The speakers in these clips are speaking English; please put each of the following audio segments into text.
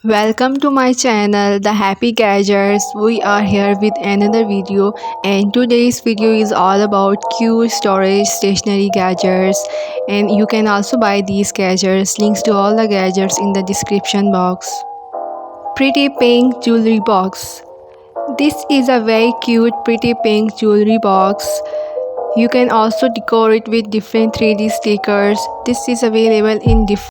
Welcome to my channel The Happy Gadgets. We are here with another video, and today's video is all about cute storage stationery gadgets, and you can also buy these gadgets. Links to all the gadgets in the description box. Pretty pink jewelry box. This is a very cute pretty pink jewelry box. You can also decor it with different 3D stickers. This is available in different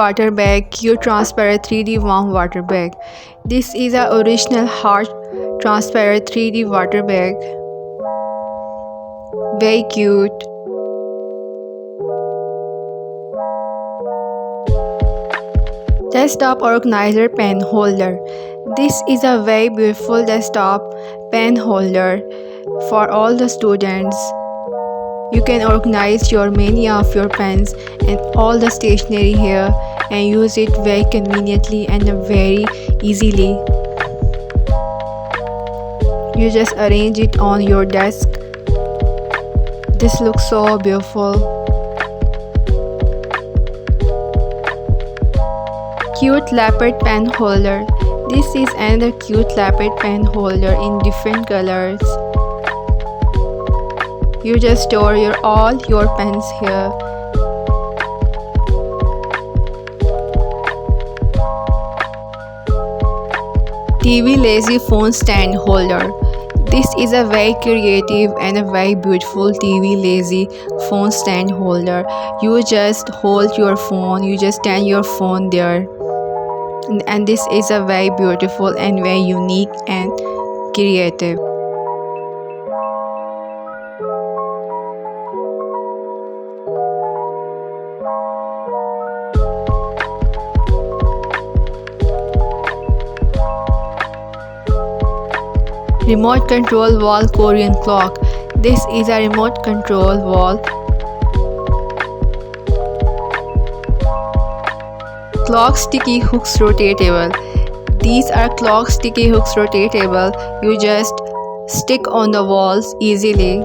water bag, cute transparent 3D warm water bag. This is a original heart transparent 3D water bag. Very cute. Desktop organizer pen holder. This is a very beautiful desktop pen holder for all the students. You can organize your many of your pens and all the stationery here and use it very conveniently and very easily. You just arrange it on your desk. This looks so beautiful. Cute Leopard pen holder. This is another cute Leopard pen holder in different colors. You just store all your pens here. TV lazy phone stand holder. This is a very creative and a very beautiful TV lazy phone stand holder. You just hold your phone, you just stand your phone there. And this is a very beautiful and very unique and creative. Remote control wall Korean clock. This is a remote control wall clock sticky hooks rotatable. These are clock sticky hooks rotatable. You just stick on the walls easily.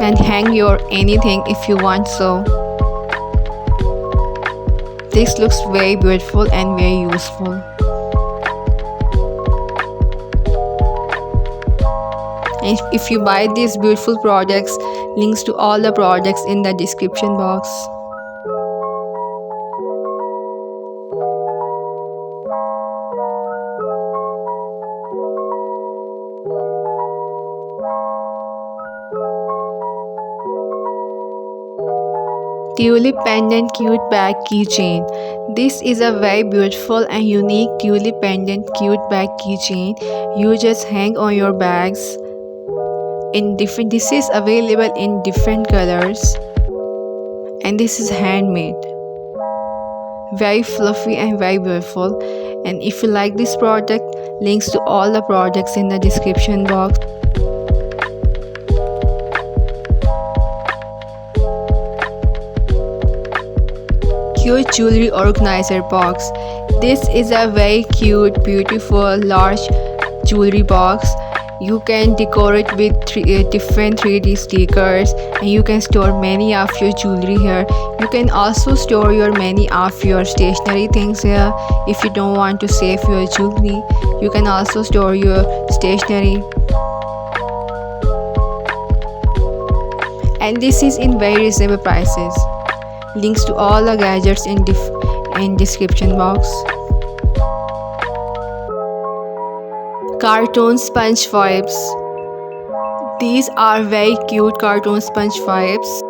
And hang your anything if you want so. This looks very beautiful and very useful. And if you buy these beautiful products, links to all the products in the description box. Tulip Pendant Cute Bag Keychain. This is a very beautiful and unique tulip pendant cute bag keychain. You just hang on your bags in different. This is available in different colors, and this is handmade. Very fluffy and very beautiful. And if you like this product, links to all the products in the description box. Cute jewelry organizer box. This is a very cute, beautiful, large jewelry box. You can decorate with different 3D stickers, and you can store many of your jewelry here. You can also store your many of your stationery things here. If you don't want to save your jewelry, you can also store your stationery. And this is in very reasonable prices. Links to all the gadgets in description box. Cartoon sponge wipes. These are very cute cartoon sponge wipes.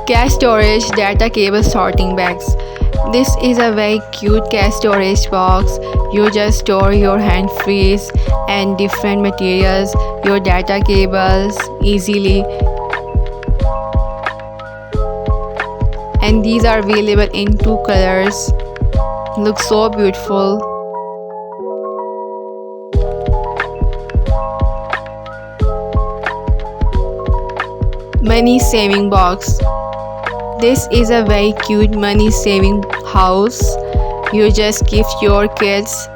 Cache storage data cable sorting bags. This is a very cute cache storage box. You just store your hand frees and different materials, your data cables easily. And these are available in 2 colors. Look so beautiful. Money saving box. This is a very cute money saving house. You just gift your kids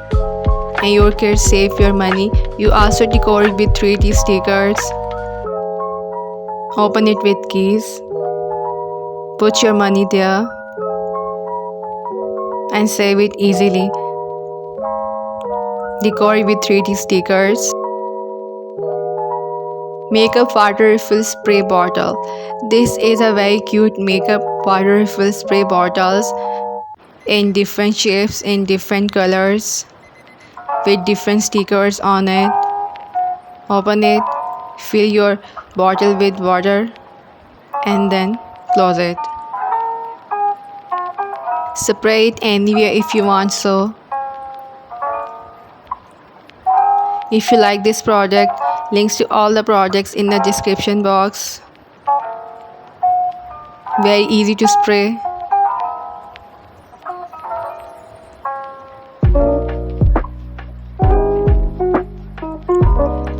and your kids save your money. You also decorate with 3D stickers. Open it with keys. Put your money there and save it easily. Decorate with 3D stickers. Makeup water refill spray bottle. This is a very cute makeup water refill spray bottles in different shapes, in different colors, with different stickers on it. Open it, fill your bottle with water, and then close it. Spray it anywhere if you want so. If you like this product, links to all the products in the description box. Very easy to spray.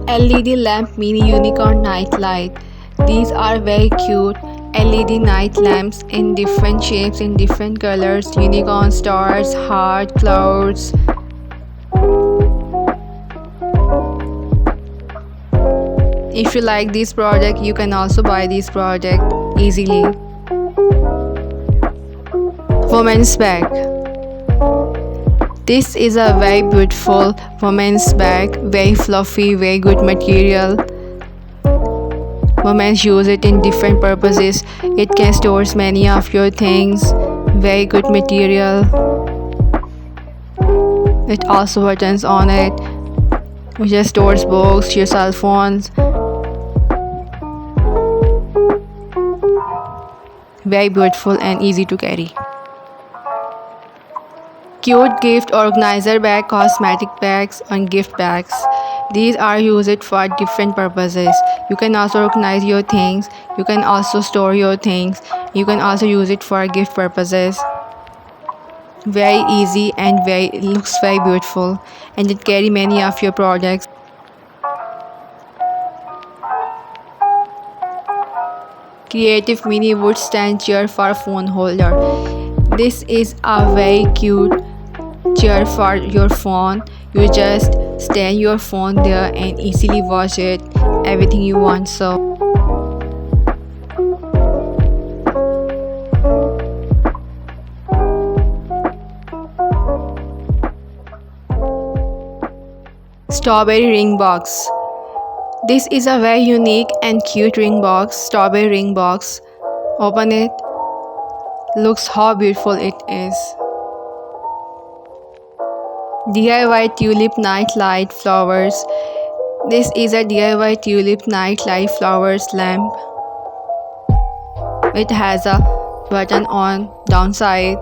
LED lamp mini unicorn night light. These are very cute LED night lamps in different shapes, in different colors, unicorn, stars, heart, clouds. If you like this product, you can also buy this product easily. Women's bag. This is a very beautiful women's bag, very fluffy, very good material. Women use it in different purposes. It can store many of your things, very good material. It also buttons on it, which just stores books, your cell phones. Very beautiful and easy to carry. Cute gift organizer bag, cosmetic bags and gift bags. These are used for different purposes. You can also organize your things. You can also store your things. You can also use it for gift purposes. Very easy and it looks very beautiful, and it carry many of your products. Creative mini wood stand chair for phone holder. This is a very cute chair for your phone. You just stand your phone there and easily watch it, everything you want so. Strawberry ring box. This is a very unique and cute ring box, strawberry ring box. Open it, Looks how beautiful it is. DIY Tulip Night Light Flowers. This is a DIY Tulip Night Light Flowers lamp. It has a button on downside.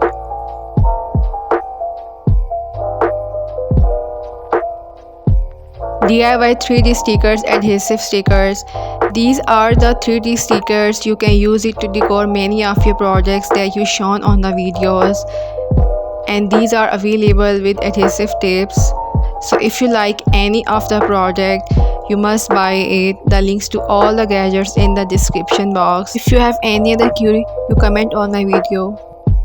DIY 3D stickers, adhesive stickers. These are the 3D stickers. You can use it to decor many of your projects that you shown on the videos. And these are available with adhesive tapes. So if you like any of the project, you must buy it. The links to all the gadgets in the description box. If you have any other query, you comment on my video.